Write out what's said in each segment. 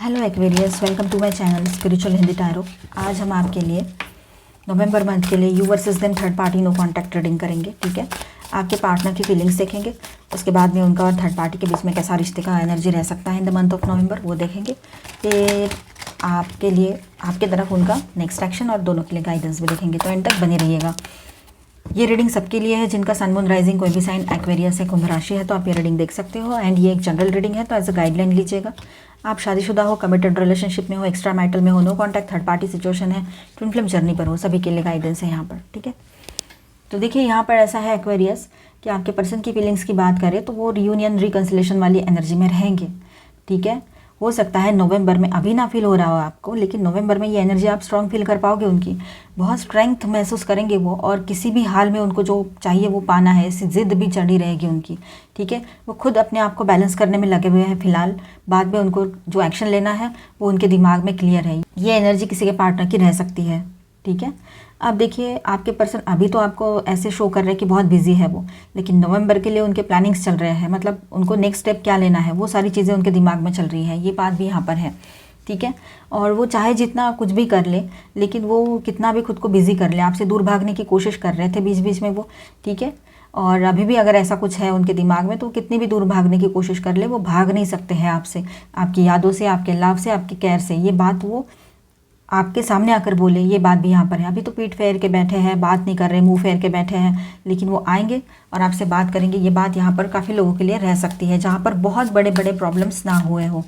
Hello Aquarius, welcome to my channel spiritual Hindi tarot. आज हम आपके लिए नवंबर मंथ के लिए you versus them third party no contact reading करेंगे। ठीक है, आपके पार्टनर की फीलिंग्स देखेंगे, उसके बाद में उनका और थर्ड पार्टी के बीच में कैसा रिश्ते का एनर्जी रह सकता है in the month of November, वो देखेंगे। फिर आपके लिए आपके तरफ उनका नेक्स्ट एक्शन और दोनों के लिए गाइडेंस भी देखेंगे। तो एंड तक बने रहिएगा। ये रीडिंग सबके लिए है जिनका सन मून राइजिंग कोई भी साइन एक्वेरियस है, कुंभ राशि है, तो आप ये रीडिंग देख सकते हो। एंड ये एक जनरल रीडिंग है, तो एज अ गाइडलाइन लीजिएगा। आप शादीशुदा हो, कमिटेड रिलेशनशिप में हो, एक्स्ट्रा मैरिटल में हो, no contact, third party situation है, ट्विन फ्लेम जर्नी पर हो, सभी के लिए गाइडेंस है यहाँ पर। ठीक है, तो देखिए यहाँ पर ऐसा है एक्वेरियस कि आपके पर्सन की फीलिंग्स की बात करें तो वो रियूनियन रिकन्सिलेशन वाली एनर्जी में रहेंगे। ठीक है, हो सकता है नवंबर में अभी ना फील हो रहा हो आपको, लेकिन नवंबर में ये एनर्जी आप स्ट्रांग फील कर पाओगे। उनकी बहुत स्ट्रेंथ महसूस करेंगे वो, और किसी भी हाल में उनको जो चाहिए वो पाना है, ऐसी जिद भी चढ़ी रहेगी उनकी। ठीक है, वो खुद अपने आप को बैलेंस करने में लगे हुए हैं फिलहाल। बाद में उनको जो एक्शन लेना है वो उनके दिमाग में क्लियर है। ये एनर्जी किसी के पार्टनर की रह सकती है। ठीक है, अब देखिए आपके पर्सन अभी तो आपको ऐसे शो कर रहे हैं कि बहुत बिजी है वो, लेकिन नवंबर के लिए उनके प्लानिंग्स चल रहे हैं। मतलब उनको नेक्स्ट स्टेप क्या लेना है वो सारी चीज़ें उनके दिमाग में चल रही है, ये बात भी यहाँ पर है। ठीक है, और वो चाहे जितना कुछ भी कर ले, लेकिन वो कितना भी खुद को बिजी कर ले, आपसे दूर भागने की कोशिश कर रहे थे बीच बीच में वो। ठीक है, और अभी भी अगर ऐसा कुछ है उनके दिमाग में तो कितनी भी दूर भागने की कोशिश कर ले, वो भाग नहीं सकते हैं आपसे, आपकी यादों से, आपके लव से, आपकी केयर से। ये बात वो आपके सामने आकर बोले, ये बात भी यहाँ पर है। अभी तो पीठ फेर के बैठे हैं, बात नहीं कर रहे, मुंह फेर के बैठे हैं, लेकिन वो आएंगे और आपसे बात करेंगे। ये बात यहाँ पर काफ़ी लोगों के लिए रह सकती है जहाँ पर बहुत बड़े बड़े प्रॉब्लम्स ना हुए हो।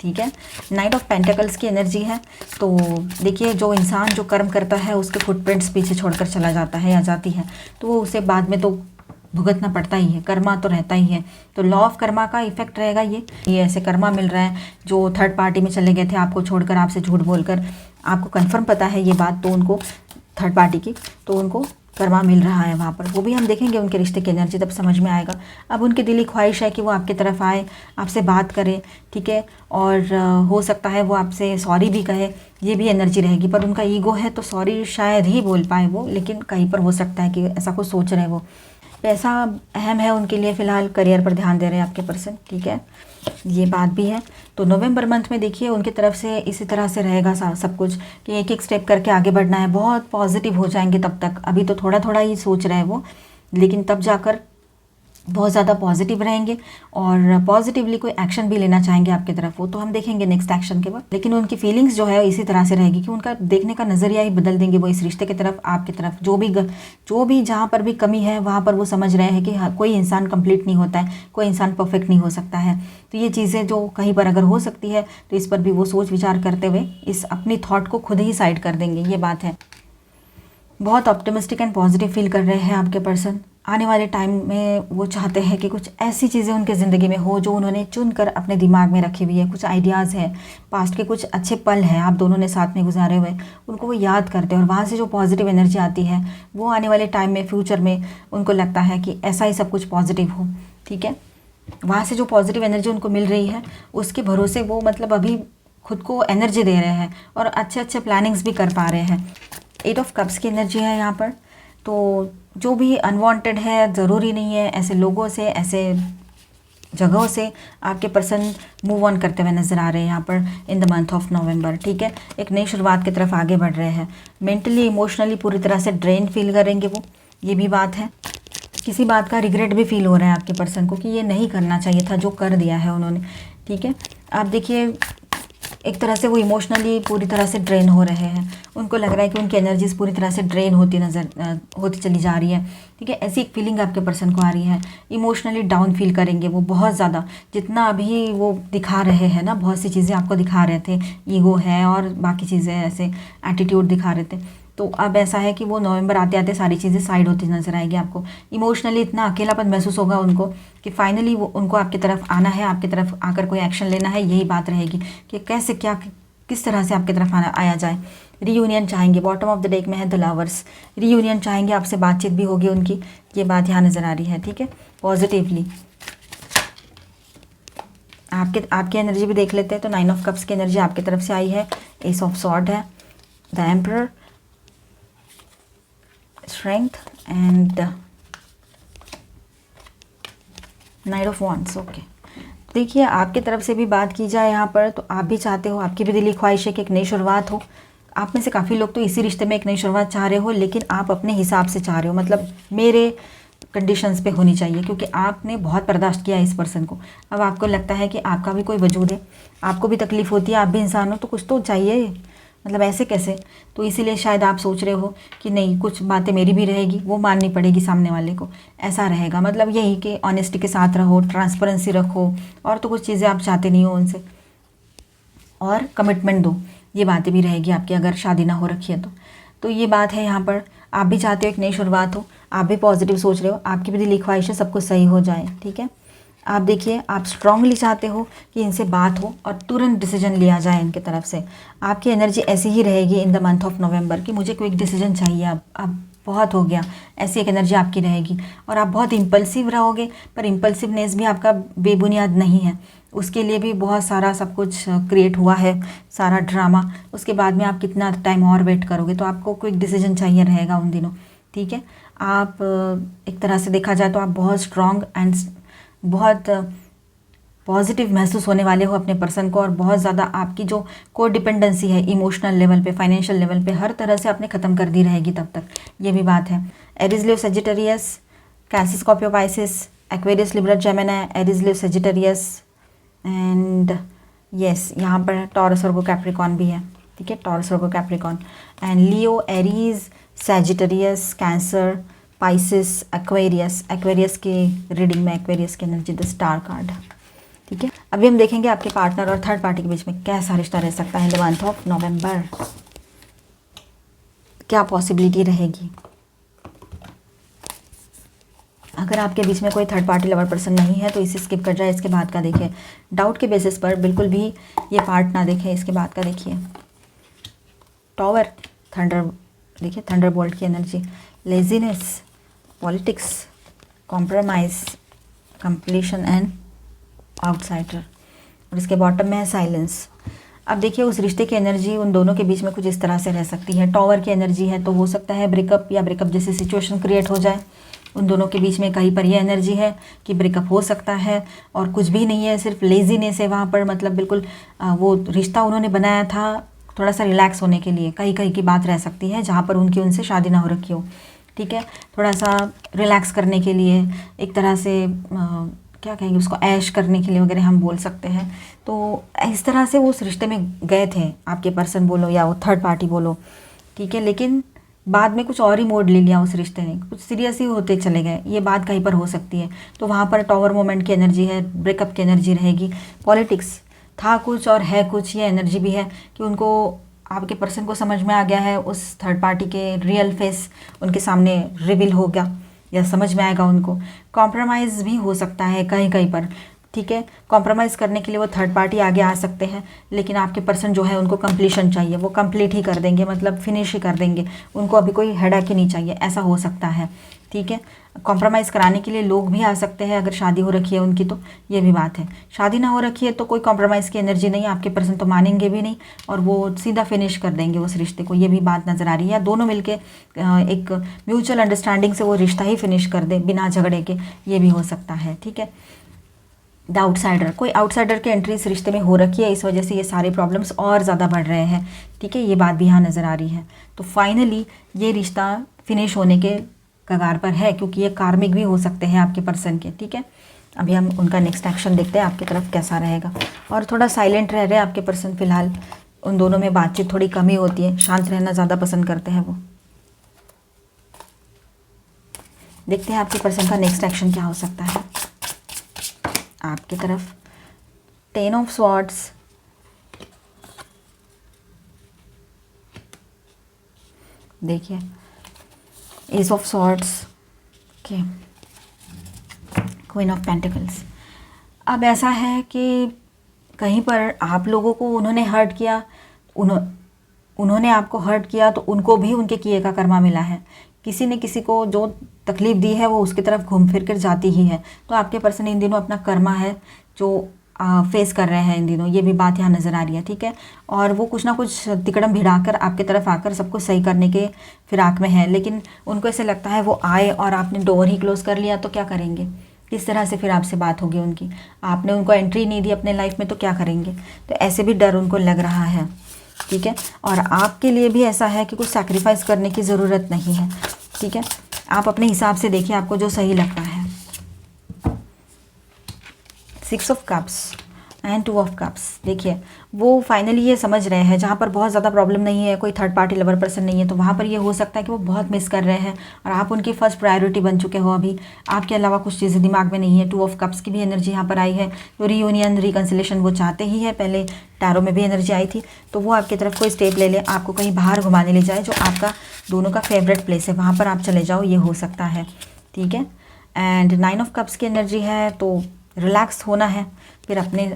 ठीक है, नाइट ऑफ पेंटिकल्स की एनर्जी है। तो देखिए जो इंसान जो कर्म करता है उसके फुटप्रिंट्स पीछे छोड़कर चला जाता है या जाती है, तो वो उसे बाद में तो भुगतना पड़ता ही है, कर्मा तो रहता ही है। तो लॉ ऑफ कर्मा का इफेक्ट रहेगा ये ऐसे कर्मा मिल रहा है जो थर्ड पार्टी में चले गए थे आपको छोड़कर, आपसे झूठ बोलकर। आपको कंफर्म पता है ये बात, तो उनको थर्ड पार्टी की, तो उनको कर्मा मिल रहा है वहाँ पर। वो भी हम देखेंगे उनके रिश्ते की एनर्जी, तब समझ में आएगा। अब उनकी दिली ख्वाहिश है कि वो आपकी तरफ आए, आपसे बात करे। ठीक है, और हो सकता है वो आपसे सॉरी भी कहे, ये भी एनर्जी रहेगी। पर उनका ईगो है तो सॉरी शायद ही बोल पाए वो, लेकिन कहीं पर हो सकता है कि ऐसा कुछ सोच रहे हैं वो। पैसा अहम है उनके लिए, फ़िलहाल करियर पर ध्यान दे रहे हैं आपके पर्सन। ठीक है, ये बात भी है। तो नवंबर मंथ में देखिए उनकी तरफ से इसी तरह से रहेगा सब कुछ कि एक एक स्टेप करके आगे बढ़ना है, बहुत पॉजिटिव हो जाएंगे तब तक। अभी तो थोड़ा थोड़ा ही सोच रहे हैं वो, लेकिन तब जाकर बहुत ज़्यादा पॉजिटिव रहेंगे और पॉजिटिवली कोई एक्शन भी लेना चाहेंगे आपकी तरफ वो, तो हम देखेंगे नेक्स्ट एक्शन के बाद। लेकिन उनकी फीलिंग्स जो है इसी तरह से रहेगी कि उनका देखने का नज़रिया ही बदल देंगे वो इस रिश्ते की तरफ, आपकी तरफ। जो भी जहाँ पर भी कमी है वहाँ पर वो समझ रहे हैं कि हाँ, कोई इंसान कंप्लीट नहीं होता है, कोई इंसान परफेक्ट नहीं हो सकता है। तो ये चीज़ें जो कहीं पर अगर हो सकती है तो इस पर भी वो सोच विचार करते हुए इस अपनी थॉट को खुद ही साइड कर देंगे, ये बात है। बहुत ऑप्टिमिस्टिक एंड पॉजिटिव फील कर रहे हैं आपके पर्सन। आने वाले टाइम में वो चाहते हैं कि कुछ ऐसी चीज़ें उनके ज़िंदगी में हो जो उन्होंने चुनकर अपने दिमाग में रखी हुई है। कुछ आइडियाज़ है, पास्ट के कुछ अच्छे पल हैं आप दोनों ने साथ में गुजारे हुए, उनको वो याद करते हैं और वहाँ से जो पॉजिटिव एनर्जी आती है वो आने वाले टाइम में, फ्यूचर में उनको लगता है कि ऐसा ही सब कुछ पॉजिटिव हो। ठीक है, वहाँ से जो पॉजिटिव एनर्जी उनको मिल रही है उसके भरोसे वो मतलब अभी खुद को एनर्जी दे रहे हैं और अच्छे अच्छे प्लानिंग्स भी कर पा रहे हैं। 8 ऑफ कप्स की एनर्जी है यहाँ पर। तो जो भी अनवांटेड है, ज़रूरी नहीं है ऐसे लोगों से, ऐसे जगहों से आपके पर्सन मूव ऑन करते हुए नज़र आ रहे हैं यहाँ पर in the month of November. ठीक है, एक नई शुरुआत की तरफ आगे बढ़ रहे हैं। मेंटली इमोशनली पूरी तरह से ड्रेन फील करेंगे वो, ये भी बात है। किसी बात का रिग्रेट भी फील हो रहा है आपके पर्सन को कि ये नहीं करना चाहिए था जो कर दिया है उन्होंने। ठीक है, आप देखिए एक तरह से वो इमोशनली पूरी तरह से ड्रेन हो रहे हैं। उनको लग रहा है कि उनकी एनर्जीज पूरी तरह से ड्रेन होती चली जा रही है। ठीक है, ऐसी एक फीलिंग आपके पर्सन को आ रही है। इमोशनली डाउन फील करेंगे वो बहुत ज़्यादा, जितना अभी वो दिखा रहे हैं ना, बहुत सी चीज़ें आपको दिखा रहे थे, ईगो है और बाकी चीज़ें ऐसे एटीट्यूड दिखा रहे थे। तो अब ऐसा है कि वो नवंबर आते आते सारी चीज़ें साइड होती नजर आएगी आपको। इमोशनली इतना अकेलापन महसूस होगा उनको कि फाइनली वो उनको आपकी तरफ आना है, आपकी तरफ आकर कोई एक्शन लेना है। यही बात रहेगी कि कैसे क्या किस तरह से आपकी तरफ आया जाए। रीयूनियन चाहेंगे, बॉटम ऑफ द डेक में है द लवर्स। रीयूनियन चाहेंगे, आपसे बातचीत भी होगी उनकी, ये बात यहाँ नज़र आ रही है। ठीक है, पॉजिटिवली आपकी एनर्जी भी देख लेते हैं। तो 9 ऑफ कप्स की एनर्जी आपकी तरफ से आई है। एस ऑफ सॉर्ड है, the emperor, strength and night of wands. Okay, देखिए आपकी तरफ से भी बात की जाए यहाँ पर, तो आप भी चाहते हो, आपकी भी दिली ख्वाहिश है कि एक नई शुरुआत हो। आप में से काफ़ी लोग तो इसी रिश्ते में एक नई शुरुआत चाह रहे हो, लेकिन आप अपने हिसाब से चाह रहे हो, मतलब मेरे कंडीशंस पे होनी चाहिए, क्योंकि आपने बहुत बर्दाश्त किया है इस पर्सन को। अब आपको लगता है कि आपका भी कोई वजूद है, आपको भी तकलीफ़ होती है, आप भी इंसान हो, तो कुछ तो चाहिए, मतलब ऐसे कैसे। तो इसीलिए शायद आप सोच रहे हो कि नहीं, कुछ बातें मेरी भी रहेगी, वो माननी पड़ेगी सामने वाले को, ऐसा रहेगा। मतलब यही कि ऑनेस्टी के साथ रहो, ट्रांसपेरेंसी रखो, और तो कुछ चीज़ें आप चाहते नहीं हो उनसे, और कमिटमेंट दो, ये बातें भी रहेगी आपकी अगर शादी ना हो रखी है तो ये बात है यहाँ पर। आप भी चाहते हो एक नई शुरुआत हो, आप भी पॉजिटिव सोच रहे हो, आपकी भी दिली ख्वाहिश है सब कुछ सही हो जाए, ठीक है। आप देखिए, आप स्ट्रांगली चाहते हो कि इनसे बात हो और तुरंत डिसीजन लिया जाए इनके तरफ से। आपकी एनर्जी ऐसी ही रहेगी in the month of November कि मुझे क्विक डिसीजन चाहिए, अब बहुत हो गया, ऐसी एक एनर्जी आपकी रहेगी। और आप बहुत इम्पल्सिव रहोगे, पर इम्पल्सिवनेस भी आपका बेबुनियाद नहीं है, उसके लिए भी बहुत सारा सब कुछ क्रिएट हुआ है, सारा ड्रामा। उसके बाद में आप कितना टाइम और वेट करोगे, तो आपको क्विक डिसीजन चाहिए रहेगा उन दिनों, ठीक है। आप एक तरह से देखा जाए तो आप बहुत स्ट्रॉन्ग एंड बहुत पॉजिटिव महसूस होने वाले हो अपने पर्सन को, और बहुत ज़्यादा आपकी जो को डिपेंडेंसी है इमोशनल लेवल पे, फाइनेंशियल लेवल पे, हर तरह से आपने ख़त्म कर दी रहेगी तब तक, ये भी बात है। Aries Leo Sagittarius, cancer Scorpio Pisces, Aquarius Libra Gemini, Aries Leo Sagittarius and yes, यहाँ पर टॉरस वर्गो कैप्रिकॉन भी है, ठीक है, Taurus Virgo Capricorn and Leo, Aries, Sagittarius, cancer, Pisces, Aquarius. Aquarius की रीडिंग में एक्वेरियस की एनर्जी द स्टार कार्ड, ठीक है। अभी हम देखेंगे आपके पार्टनर और थर्ड पार्टी के बीच में कैसा रिश्ता रह सकता है in the month of November, क्या पॉसिबिलिटी रहेगी। अगर आपके बीच में कोई थर्ड पार्टी लवर पर्सन नहीं है तो इसे स्किप कर जाए, इसके बाद का देखिए। डाउट के बेसिस पर बिल्कुल भी ये पार्ट ना देखें, इसके बाद का देखिए। टॉवर, थंडर, देखिए थंडर बोल्ट की energy, laziness, politics, compromise, completion and outsider, और इसके बॉटम में है साइलेंस। अब देखिए उस रिश्ते की एनर्जी उन दोनों के बीच में कुछ इस तरह से रह सकती है। टॉवर की एनर्जी है तो हो सकता है ब्रेकअप या ब्रेकअप जैसी सिचुएशन क्रिएट हो जाए उन दोनों के बीच में। कहीं पर ये एनर्जी है कि ब्रेकअप हो सकता है और कुछ भी नहीं है, सिर्फ लेजीनेस है वहाँ पर, मतलब बिल्कुल वो रिश्ता उन्होंने बनाया था थोड़ा सा रिलैक्स होने के लिए। कहीं कहीं की बात रह सकती है जहाँ पर उनकी उनसे शादी ना हो रखी हो, ठीक है, थोड़ा सा रिलैक्स करने के लिए, एक तरह से क्या कहेंगे उसको, ऐश करने के लिए वगैरह हम बोल सकते हैं। तो इस तरह से वो उस रिश्ते में गए थे, आपके पर्सन बोलो या वो थर्ड पार्टी बोलो, ठीक है, लेकिन बाद में कुछ और ही मोड़ ले लिया उस रिश्ते ने, कुछ सीरियस ही होते चले गए, ये बात कहीं पर हो सकती है। तो वहाँ पर टॉवर मोमेंट की एनर्जी है, ब्रेकअप की एनर्जी रहेगी। पॉलिटिक्स था कुछ और है कुछ, ये एनर्जी भी है कि उनको, आपके पर्सन को समझ में आ गया है उस थर्ड पार्टी के रियल फेस उनके सामने रिवील हो गया या समझ में आएगा उनको। कॉम्प्रोमाइज़ भी हो सकता है कहीं कहीं पर, ठीक है, कॉम्प्रोमाइज़ करने के लिए वो थर्ड पार्टी आगे आ सकते हैं, लेकिन आपके पर्सन जो है उनको कंप्लीशन चाहिए, वो कंप्लीट ही कर देंगे, मतलब फिनिश ही कर देंगे, उनको अभी कोई हेडेक ही नहीं चाहिए, ऐसा हो सकता है, ठीक है। कॉम्प्रोमाइज़ कराने के लिए लोग भी आ सकते हैं अगर शादी हो रखी है उनकी, तो ये भी बात है। शादी ना हो रखी है तो कोई कॉम्प्रोमाइज़ की एनर्जी नहीं, आपके पर्सन तो मानेंगे भी नहीं और वो सीधा फिनिश कर देंगे उस रिश्ते को, ये भी बात नज़र आ रही है। या दोनों मिलके एक म्यूचुअल अंडरस्टैंडिंग से वो रिश्ता ही फिनिश कर दे बिना झगड़े के, ये भी हो सकता है, ठीक है। द आउटसाइडर, कोई आउटसाइडर की एंट्री इस रिश्ते में हो रखी है, इस वजह से ये सारे प्रॉब्लम्स और ज़्यादा बढ़ रहे हैं, ठीक है, ये बात भी यहाँ नज़र आ रही है। तो फाइनली ये रिश्ता फिनिश होने के कगार पर है, क्योंकि ये कार्मिक भी हो सकते हैं आपके पर्सन के, ठीक है। अभी हम उनका नेक्स्ट एक्शन देखते हैं आपकी तरफ कैसा रहेगा। और थोड़ा साइलेंट रह रहे हैं आपके पर्सन फिलहाल, उन दोनों में बातचीत थोड़ी कमी होती है, शांत रहना ज़्यादा पसंद करते हैं वो। देखते हैं आपके पर्सन का नेक्स्ट एक्शन क्या हो सकता है आपकी तरफ। 10 ऑफ स्वॉर्ड्स, देखिए S of swords, okay, queen of pentacles. अब ऐसा है कि कहीं पर आप लोगों को उन्होंने हर्ट किया, उन्होंने आपको हर्ट किया, तो उनको भी उनके किए का कर्मा मिला है। किसी ने किसी को जो तकलीफ़ दी है वो उसकी तरफ घूम फिर कर जाती ही है। तो आपके पर्सन इन दिनों अपना कर्मा है जो फेस कर रहे हैं इन दिनों, ये भी बात यहाँ नज़र आ रही है, ठीक है। और वो कुछ ना कुछ तिकड़म भिड़ाकर आपके तरफ आकर सब कुछ सही करने के फिराक में है, लेकिन उनको ऐसे लगता है वो आए और आपने डोर ही क्लोज़ कर लिया तो क्या करेंगे, किस तरह से फिर आपसे बात होगी उनकी, आपने उनको एंट्री नहीं दी अपने लाइफ में तो क्या करेंगे। तो ऐसे भी डर उनको लग रहा है, ठीक है। और आपके लिए भी ऐसा है कि कुछ सैक्रिफाइस करने की ज़रूरत नहीं है, ठीक है। आप अपने हिसाब से देखिए आपको जो सही लगता है। 6 of cups and 2 of cups, देखिए वो फाइनली ये समझ रहे हैं, जहाँ पर बहुत ज़्यादा प्रॉब्लम नहीं है, कोई थर्ड पार्टी लवर पर्सन नहीं है, तो वहाँ पर ये हो सकता है कि वो बहुत मिस कर रहे हैं और आप उनकी फर्स्ट प्रायोरिटी बन चुके हो। अभी आपके अलावा कुछ चीज़ें दिमाग में नहीं है। 2 ऑफ कप्स की भी एनर्जी यहाँ पर आई है, तो रीयूनियन रिकन्सिलेशन वो चाहते ही है। पहले टैरो में भी एनर्जी आई थी, तो वो आपकी तरफ कोई स्टेप ले ले, आपको कहीं बाहर घुमाने ले जाए, जो आपका दोनों का फेवरेट प्लेस है वहाँ पर आप चले जाओ, ये हो सकता है, ठीक है। एंड 9 ऑफ कप्स की एनर्जी है, तो रिलैक्स होना है, फिर अपने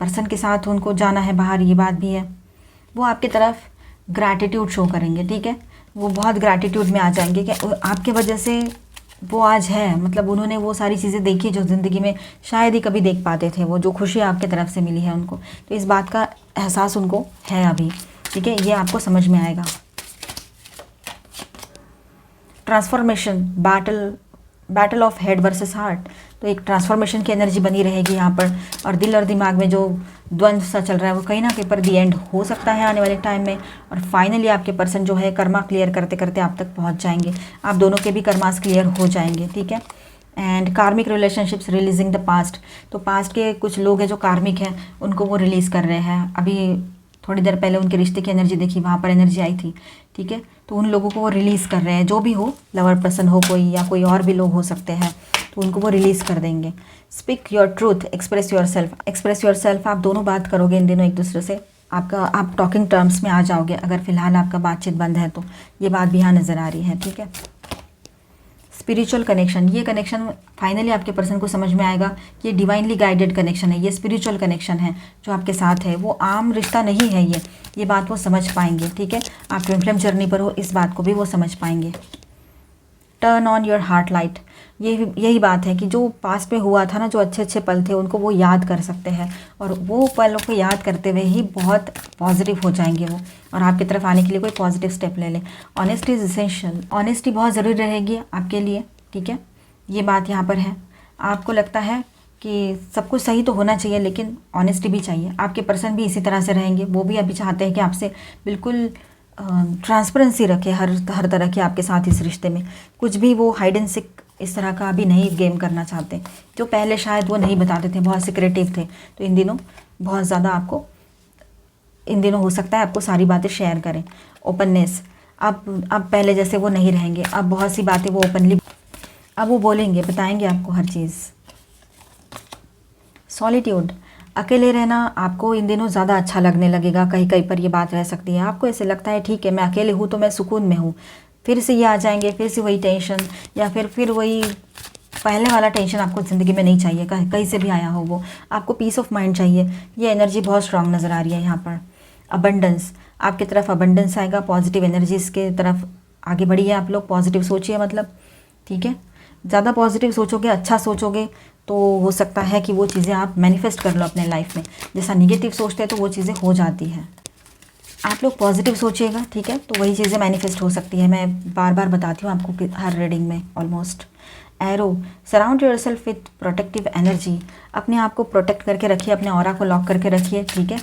पर्सन के साथ उनको जाना है बाहर, ये बात भी है। वो आपकी तरफ ग्रैटिट्यूड शो करेंगे, ठीक है। वो बहुत ग्रैटिट्यूड में आ जाएंगे कि आपके वजह से वो आज है, मतलब उन्होंने वो सारी चीज़ें देखी जो ज़िंदगी में शायद ही कभी देख पाते थे, वो जो खुशी आपके तरफ से मिली है उनको, तो इस बात का एहसास उनको है अभी, ठीक है। ये आपको समझ में आएगा। Transformation, battle of head versus heart, तो एक ट्रांसफॉर्मेशन की एनर्जी बनी रहेगी यहाँ पर। और दिल और दिमाग में जो द्वंद्व सा चल रहा है वो कहीं ना कहीं पर दी एंड हो सकता है आने वाले टाइम में। और फाइनली आपके पर्सन जो है कर्मा क्लियर करते करते आप तक पहुँच जाएंगे, आप दोनों के भी कर्मास क्लियर हो जाएंगे, ठीक है। एंड कार्मिक रिलेशनशिप्स रिलीजिंग द पास्ट, तो पास्ट के कुछ लोग हैं जो कार्मिक हैं, उनको वो रिलीज़ कर रहे हैं। अभी थोड़ी देर पहले उनके रिश्ते की एनर्जी देखी, वहाँ पर एनर्जी आई थी, ठीक है। तो उन लोगों को वो रिलीज़ कर रहे हैं, जो भी हो, लवर पर्सन हो कोई या कोई और भी लोग हो सकते हैं, तो उनको वो रिलीज़ कर देंगे। Speak your truth, express your self, express your self, आप दोनों बात करोगे इन दिनों एक दूसरे से, आप टॉकिंग टर्म्स में आ जाओगे। अगर फिलहाल आपका बातचीत बंद है तो ये बात भी यहाँ नज़र आ रही है, ठीक है। स्पिरिचुअल कनेक्शन, ये कनेक्शन फाइनली आपके पर्सन को समझ में आएगा कि ये डिवाइनली गाइडेड कनेक्शन है, ये स्पिरिचुअल कनेक्शन है जो आपके साथ है, वो आम रिश्ता नहीं है ये बात वो समझ पाएंगे, ठीक है। आप ट्विन फ्लेम जर्नी पर हो, इस बात को भी वो समझ पाएंगे। Turn on your heart light, यही बात है कि जो पास्ट में हुआ था ना, जो अच्छे अच्छे पल थे उनको वो याद कर सकते हैं, और वो पलों को याद करते हुए ही बहुत पॉजिटिव हो जाएंगे वो, और आपकी तरफ आने के लिए कोई पॉजिटिव स्टेप ले लें। ऑनेस्टी इज़ इसेंशियल, ऑनेस्टी बहुत ज़रूरी रहेगी आपके लिए, ठीक है। ये बात यहाँ पर है, आपको लगता है कि सब कुछ सही तो होना चाहिए लेकिन ऑनेस्टी भी चाहिए। आपके पर्सन भी इसी तरह से रहेंगे, वो भी अभी चाहते हैं कि आपसे बिल्कुल ट्रांसपेरेंसी रखे हर तरह के आपके साथ इस रिश्ते में। कुछ भी वो हाइड एंड सिक इस तरह का अभी नहीं गेम करना चाहते, जो पहले शायद वो नहीं बताते थे, बहुत सिक्रेटिव थे, तो इन दिनों बहुत ज़्यादा आपको, इन दिनों हो सकता है आपको सारी बातें शेयर करें। ओपननेस, अब पहले जैसे वो नहीं रहेंगे, अब बहुत सी बातें वो ओपनली अब वो बोलेंगे, बताएंगे आपको हर चीज़। सॉलिट्यूड, अकेले रहना आपको इन दिनों ज़्यादा अच्छा लगने लगेगा, कहीं कहीं पर ये बात रह सकती है। आपको ऐसे लगता है ठीक है मैं अकेले हूँ तो मैं सुकून में हूँ, फिर से ये आ जाएंगे, फिर से वही टेंशन, या फिर वही पहले वाला टेंशन आपको ज़िंदगी में नहीं चाहिए, कहीं से भी आया हो वो, आपको पीस ऑफ माइंड चाहिए। ये एनर्जी बहुत स्ट्रांग नज़र आ रही है यहाँ पर। अबंडेंस, आपकी तरफ अबंडेंस आएगा, पॉजिटिव एनर्जीज़ के तरफ आगे बढ़िए आप लोग, पॉजिटिव सोचिए, मतलब ठीक है। ज़्यादा पॉजिटिव सोचोगे, अच्छा सोचोगे तो हो सकता है कि वो चीज़ें आप मैनिफेस्ट कर लो अपने लाइफ में। जैसा निगेटिव सोचते हैं तो वो चीज़ें हो जाती हैं। आप लोग पॉजिटिव सोचिएगा, ठीक है, तो वही चीज़ें मैनिफेस्ट हो सकती है। मैं बार बार बताती हूँ आपको हर रीडिंग में almost. Arrow, surround your self with protective energy, अपने आप को प्रोटेक्ट करके रखिए, अपने ऑरा को लॉक करके रखिए, ठीक है।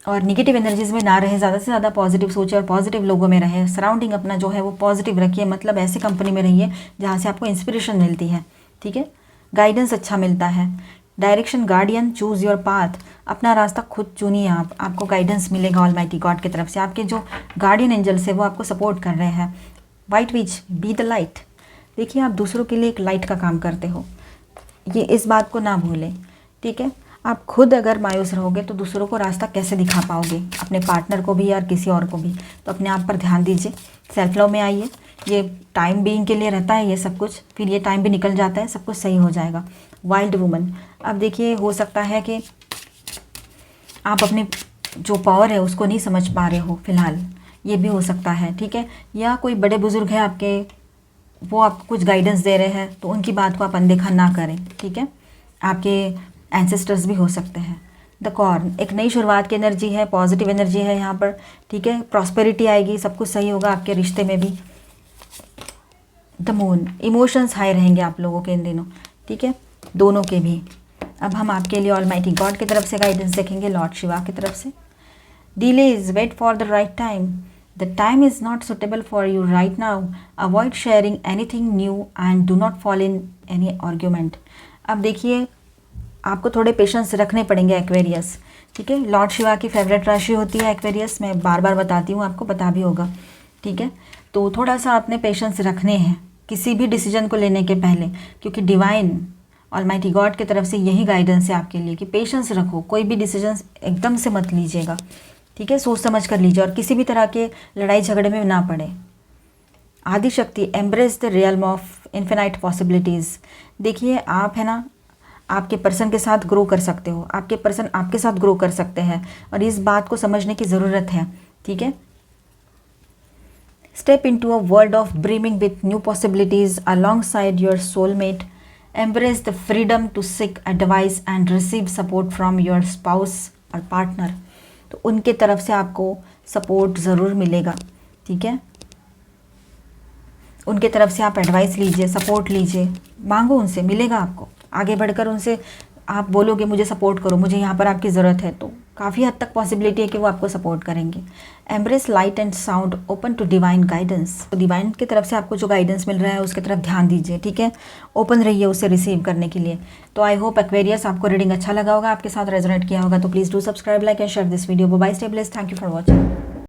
और निगेटिव एनर्जीज़ में ना रहे, ज़्यादा से ज़्यादा पॉजिटिव सोचिए और पॉजिटिव लोगों में रहे। सराउंडिंग अपना जो है वो पॉजिटिव रखिए, मतलब ऐसी कंपनी में रहिए जहाँ से आपको इंस्पिरेशन मिलती है, ठीक है। गाइडेंस अच्छा मिलता है। Direction, guardian, choose your path, अपना रास्ता खुद चुनिए आप, आपको गाइडेंस मिलेगा ऑलमाइटी गॉड की तरफ से। आपके जो गार्डियन एंजल्स है वो आपको सपोर्ट कर रहे हैं। White which, be the light, देखिए आप दूसरों के लिए एक लाइट का काम करते हो, ये इस बात को ना भूलें, ठीक है। आप खुद अगर मायूस रहोगे तो दूसरों को रास्ता कैसे दिखा पाओगे, अपने पार्टनर को भी और किसी और को भी। तो अपने आप पर ध्यान दीजिए, सेल्फ लव में आइए। ये टाइम बीइंग के लिए रहता है ये सब कुछ, फिर ये टाइम भी निकल जाता है, सब कुछ सही हो जाएगा। वाइल्ड वुमन, अब देखिए हो सकता है कि आप अपने जो पावर है उसको नहीं समझ पा रहे हो फिलहाल, ये भी हो सकता है, ठीक है। या कोई बड़े बुजुर्ग हैं आपके, वो आपको कुछ गाइडेंस दे रहे हैं तो उनकी बात को आप अनदेखा ना करें, ठीक है। आपके एंसेस्टर्स भी हो सकते हैं। द कॉर्न, एक नई शुरुआत की एनर्जी है, पॉजिटिव एनर्जी है यहाँ पर, ठीक है। प्रॉस्पेरिटी आएगी, सब कुछ सही होगा आपके रिश्ते में भी। The moon. इमोशंस हाई रहेंगे आप लोगों के इन दिनों, ठीक है, दोनों के भी। अब हम आपके लिए ऑलमाइटी गॉड की तरफ से गाइडेंस देखेंगे, लॉर्ड शिवा की तरफ से। Delays, wait for the right time. The time is not suitable for you right now. Avoid sharing anything new and do not fall in any argument. अब देखिए, आपको थोड़े पेशेंस रखने पड़ेंगे एक्वेरियस, ठीक है। लॉर्ड शिवा की फेवरेट राशि होती है एक्वेरियस, मैं बार बार बताती हूँ, आपको पता भी होगा, ठीक है। तो थोड़ा सा अपने पेशेंस रखने हैं किसी भी डिसीजन को लेने के पहले, क्योंकि डिवाइन ऑलमाइटी गॉड की तरफ से यही गाइडेंस है आपके लिए कि पेशेंस रखो, कोई भी डिसीजन एकदम से मत लीजिएगा, ठीक है, सोच समझ कर लीजिए और किसी भी तरह के लड़ाई झगड़े में ना पड़े। आदि शक्ति, embrace the realm of infinite possibilities. देखिए, आप है ना, आपके पर्सन के साथ ग्रो कर सकते हो, आपके पर्सन आपके साथ ग्रो कर सकते हैं और इस बात को समझने की ज़रूरत है, ठीक है। Step into a world of brimming with new possibilities alongside your soulmate. Embrace the freedom to seek advice and receive support from your spouse और पार्टनर। तो उनके तरफ से आपको सपोर्ट ज़रूर मिलेगा, ठीक है। उनके तरफ से आप एडवाइस लीजिए, सपोर्ट लीजिए, मांगो उनसे, मिलेगा आपको। आगे बढ़कर उनसे आप बोलोगे मुझे सपोर्ट करो, मुझे यहाँ पर आपकी ज़रूरत है, तो काफ़ी हद तक पॉसिबिलिटी है कि वो आपको सपोर्ट करेंगे। Embrace light and sound, open to divine guidance. तो डिवाइन की तरफ से आपको जो गाइडेंस मिल रहा है उसकी तरफ ध्यान दीजिए, ठीक है, ओपन रहिए उसे रिसीव करने के लिए। तो आई होप एक्वेरियस आपको रीडिंग अच्छा लगा होगा, आपके साथ रेजोनेट किया होगा, तो please do subscribe, like and share this video. Bye, stay blessed, thank you for watching.